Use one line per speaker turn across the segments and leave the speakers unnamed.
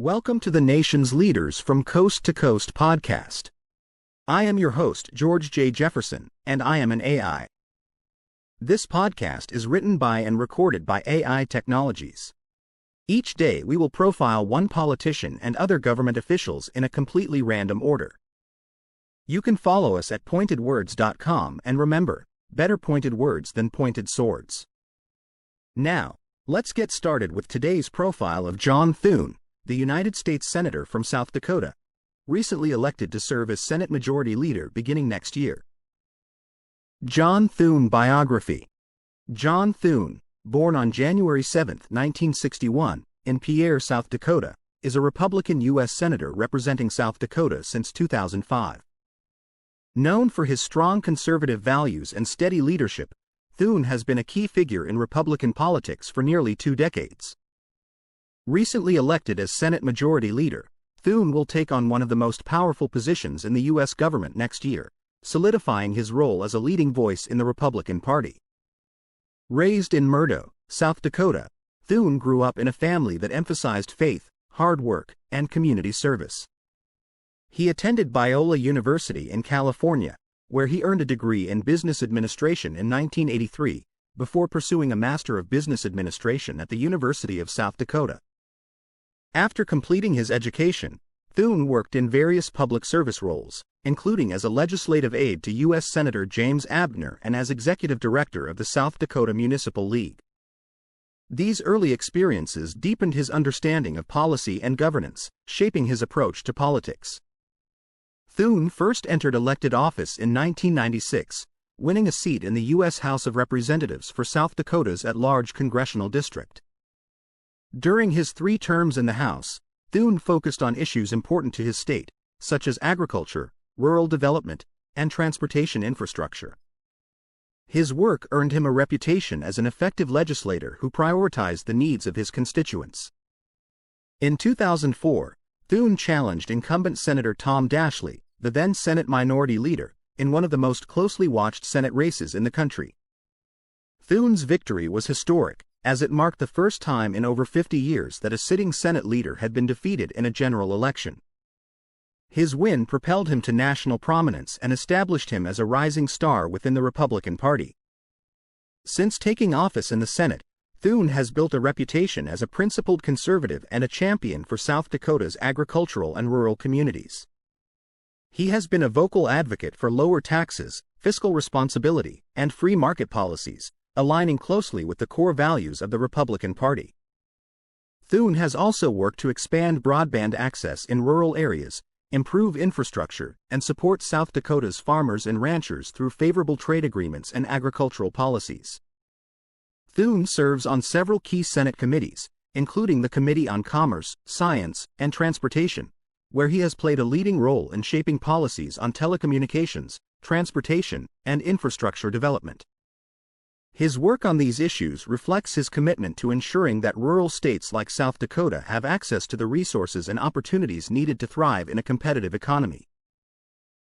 Welcome to the nation's leaders from Coast to Coast podcast. I am your host, George J. Jefferson, and I am an AI. This podcast is written by and recorded by AI Technologies. Each day we will profile one politician and other government officials in a completely random order. You can follow us at pointedwords.com, and remember, better pointed words than pointed swords. Now, let's get started with today's profile of John Thune, the United States Senator from South Dakota, recently elected to serve as Senate Majority Leader beginning next year. John Thune biography. John Thune, born on January 7, 1961, in Pierre, South Dakota, is a Republican U.S. Senator representing South Dakota since 2005. Known for his strong conservative values and steady leadership, Thune has been a key figure in Republican politics for nearly 2 decades. Recently elected as Senate Majority Leader, Thune will take on one of the most powerful positions in the U.S. government next year, solidifying his role as a leading voice in the Republican Party. Raised in Murdo, South Dakota, Thune grew up in a family that emphasized faith, hard work, and community service. He attended Biola University in California, where he earned a degree in business administration in 1983, before pursuing a Master of Business Administration at the University of South Dakota. After completing his education, Thune worked in various public service roles, including as a legislative aide to U.S. Senator James Abner and as executive director of the South Dakota Municipal League. These early experiences deepened his understanding of policy and governance, shaping his approach to politics. Thune first entered elected office in 1996, winning a seat in the U.S. House of Representatives for South Dakota's at-large congressional district. During his 3 terms in the House, Thune focused on issues important to his state, such as agriculture, rural development, and transportation infrastructure. His work earned him a reputation as an effective legislator who prioritized the needs of his constituents. In 2004, Thune challenged incumbent Senator Tom Daschle, the then Senate Minority Leader, in one of the most closely watched Senate races in the country. Thune's victory was historic, as it marked the first time in over 50 years that a sitting Senate leader had been defeated in a general election. His win propelled him to national prominence and established him as a rising star within the Republican Party. Since taking office in the Senate, Thune has built a reputation as a principled conservative and a champion for South Dakota's agricultural and rural communities. He has been a vocal advocate for lower taxes, fiscal responsibility, and free market policies, aligning closely with the core values of the Republican Party. Thune has also worked to expand broadband access in rural areas, improve infrastructure, and support South Dakota's farmers and ranchers through favorable trade agreements and agricultural policies. Thune serves on several key Senate committees, including the Committee on Commerce, Science, and Transportation, where he has played a leading role in shaping policies on telecommunications, transportation, and infrastructure development. His work on these issues reflects his commitment to ensuring that rural states like South Dakota have access to the resources and opportunities needed to thrive in a competitive economy.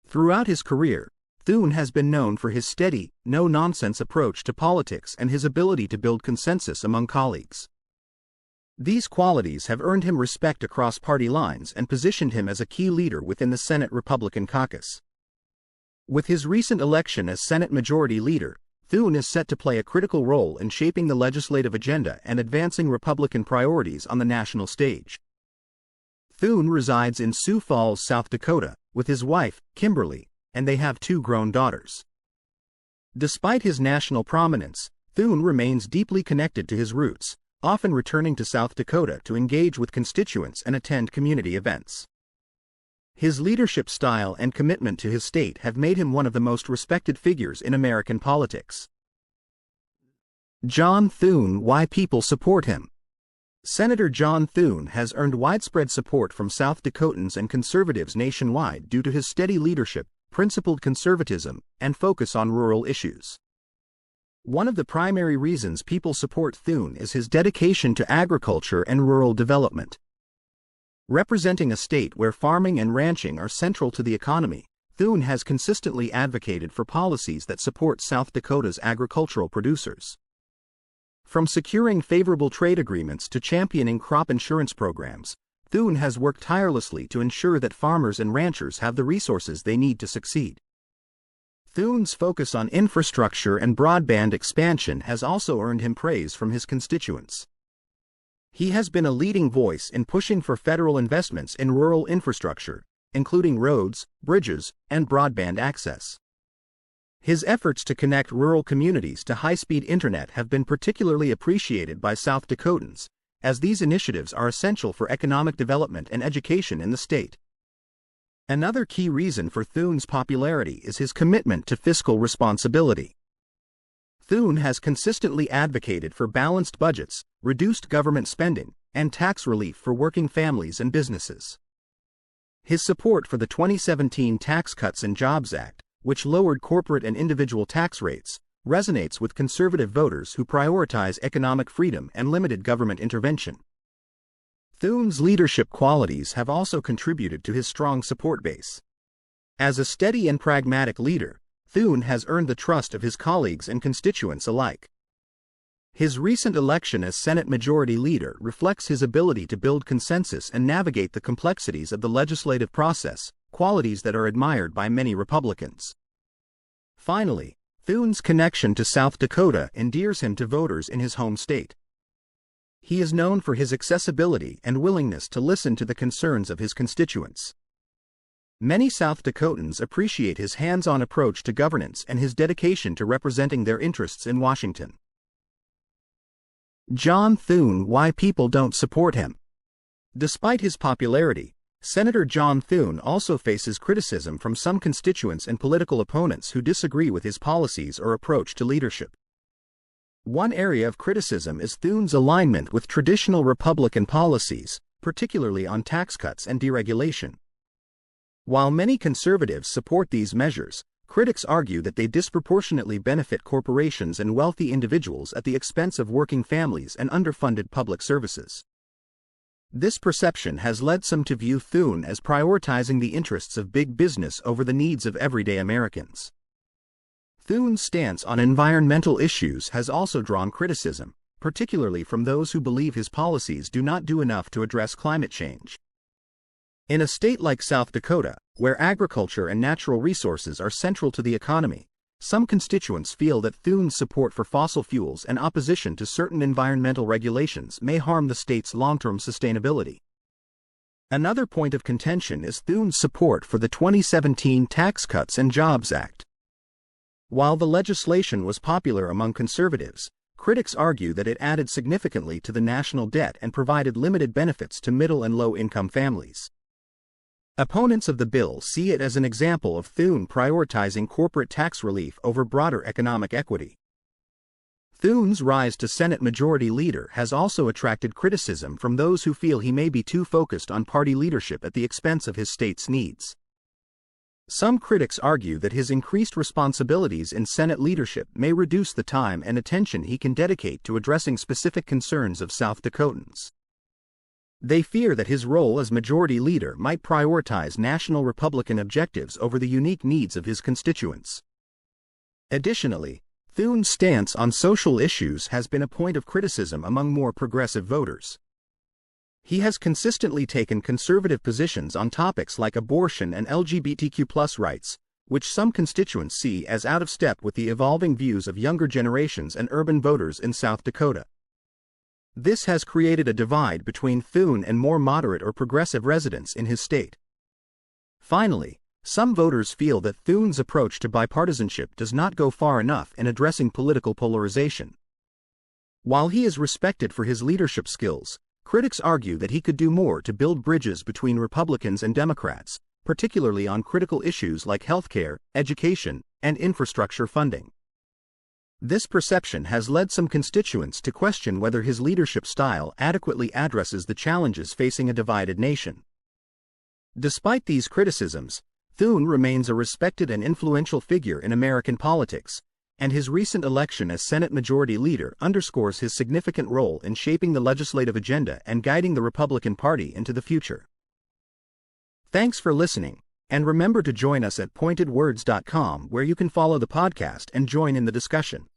Throughout his career, Thune has been known for his steady, no-nonsense approach to politics and his ability to build consensus among colleagues. These qualities have earned him respect across party lines and positioned him as a key leader within the Senate Republican caucus. With his recent election as Senate Majority Leader, Thune is set to play a critical role in shaping the legislative agenda and advancing Republican priorities on the national stage. Thune resides in Sioux Falls, South Dakota, with his wife, Kimberly, and they have 2 grown daughters. Despite his national prominence, Thune remains deeply connected to his roots, often returning to South Dakota to engage with constituents and attend community events. His leadership style and commitment to his state have made him one of the most respected figures in American politics. John Thune: why people support him. Senator John Thune has earned widespread support from South Dakotans and conservatives nationwide due to his steady leadership, principled conservatism, and focus on rural issues. One of the primary reasons people support Thune is his dedication to agriculture and rural development. Representing a state where farming and ranching are central to the economy, Thune has consistently advocated for policies that support South Dakota's agricultural producers. From securing favorable trade agreements to championing crop insurance programs, Thune has worked tirelessly to ensure that farmers and ranchers have the resources they need to succeed. Thune's focus on infrastructure and broadband expansion has also earned him praise from his constituents. He has been a leading voice in pushing for federal investments in rural infrastructure, including roads, bridges, and broadband access. His efforts to connect rural communities to high-speed internet have been particularly appreciated by South Dakotans, as these initiatives are essential for economic development and education in the state. Another key reason for Thune's popularity is his commitment to fiscal responsibility. Thune has consistently advocated for balanced budgets, reduced government spending, and tax relief for working families and businesses. His support for the 2017 Tax Cuts and Jobs Act, which lowered corporate and individual tax rates, resonates with conservative voters who prioritize economic freedom and limited government intervention. Thune's leadership qualities have also contributed to his strong support base. As a steady and pragmatic leader, Thune has earned the trust of his colleagues and constituents alike. His recent election as Senate Majority Leader reflects his ability to build consensus and navigate the complexities of the legislative process, qualities that are admired by many Republicans. Finally, Thune's connection to South Dakota endears him to voters in his home state. He is known for his accessibility and willingness to listen to the concerns of his constituents. Many South Dakotans appreciate his hands-on approach to governance and his dedication to representing their interests in Washington. John Thune: why people don't support him. Despite his popularity, Senator John Thune also faces criticism from some constituents and political opponents who disagree with his policies or approach to leadership. One area of criticism is Thune's alignment with traditional Republican policies, particularly on tax cuts and deregulation. While many conservatives support these measures, critics argue that they disproportionately benefit corporations and wealthy individuals at the expense of working families and underfunded public services. This perception has led some to view Thune as prioritizing the interests of big business over the needs of everyday Americans. Thune's stance on environmental issues has also drawn criticism, particularly from those who believe his policies do not do enough to address climate change. In a state like South Dakota, where agriculture and natural resources are central to the economy, some constituents feel that Thune's support for fossil fuels and opposition to certain environmental regulations may harm the state's long-term sustainability. Another point of contention is Thune's support for the 2017 Tax Cuts and Jobs Act. While the legislation was popular among conservatives, critics argue that it added significantly to the national debt and provided limited benefits to middle and low-income families. Opponents of the bill see it as an example of Thune prioritizing corporate tax relief over broader economic equity. Thune's rise to Senate Majority Leader has also attracted criticism from those who feel he may be too focused on party leadership at the expense of his state's needs. Some critics argue that his increased responsibilities in Senate leadership may reduce the time and attention he can dedicate to addressing specific concerns of South Dakotans. They fear that his role as Majority Leader might prioritize national Republican objectives over the unique needs of his constituents. Additionally, Thune's stance on social issues has been a point of criticism among more progressive voters. He has consistently taken conservative positions on topics like abortion and LGBTQ+ rights, which some constituents see as out of step with the evolving views of younger generations and urban voters in South Dakota. This has created a divide between Thune and more moderate or progressive residents in his state. Finally, some voters feel that Thune's approach to bipartisanship does not go far enough in addressing political polarization. While he is respected for his leadership skills, critics argue that he could do more to build bridges between Republicans and Democrats, particularly on critical issues like healthcare, education, and infrastructure funding. This perception has led some constituents to question whether his leadership style adequately addresses the challenges facing a divided nation. Despite these criticisms, Thune remains a respected and influential figure in American politics, and his recent election as Senate Majority Leader underscores his significant role in shaping the legislative agenda and guiding the Republican Party into the future. Thanks for listening, and remember to join us at pointedwords.com, where you can follow the podcast and join in the discussion.